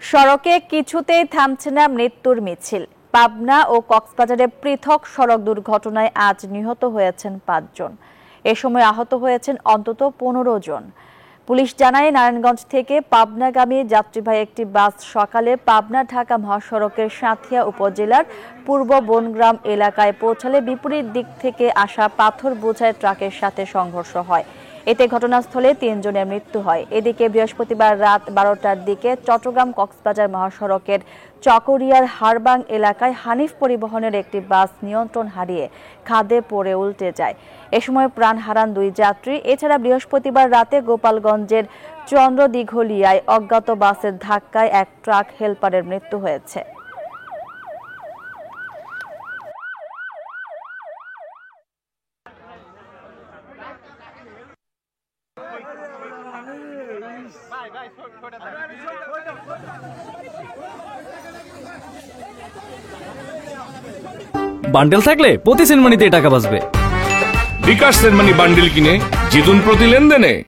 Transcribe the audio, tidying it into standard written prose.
সড়কে কিছুতেই থামছে না মৃত্যুর মিছিল। পাবনা ও কক্সবাজারে পৃথক সড়ক দুর্ঘটনায় আজ নিহত হয়েছেন ৫ জন। এ সময় আহত হয়েছেন অন্তত ১৫ জন। পুলিশ জানায়, নারায়ণগঞ্জ থেকে পাবনাগামী যাত্রীবাহী একটি বাস সকালে পাবনা ঢাকা মহাসড়কের সাঁথিয়া উপজেলার পূর্ব বনগ্রাম এলাকায় পৌঁছালে বিপরীত দিক থেকে আসা পাথর বোঝাই ট্রাকের সাথে সংঘর্ষ হয়। এতে ঘটনাস্থলে ৩ জনের মৃত্যু হয়। এদিকে বৃহস্পতিবার রাত ১২টার দিকে চট্টগ্রাম কক্সবাজার মহাসড়কের চকরিয়ার হারবাং এলাকায় হানিফ পরিবহনের একটি বাস নিয়ন্ত্রণ হারিয়ে খাদে পড়ে উল্টে যায়। এ সময় প্রাণ হারান ২ যাত্রী। এছাড়া বৃহস্পতিবার রাতে গোপালগঞ্জের চন্দ্রদিঘলিয়ায় অজ্ঞাত বাসের ধাক্কায় এক ট্রাক হেলপারের মৃত্যু হয়েছে। বান্ডেল থাকলে প্রতি সেনমানিতে টাকা বাঁচবে। বিকাশ সেনমানি বান্ডেল কিনে জিতুন প্রতি লেনদেনে।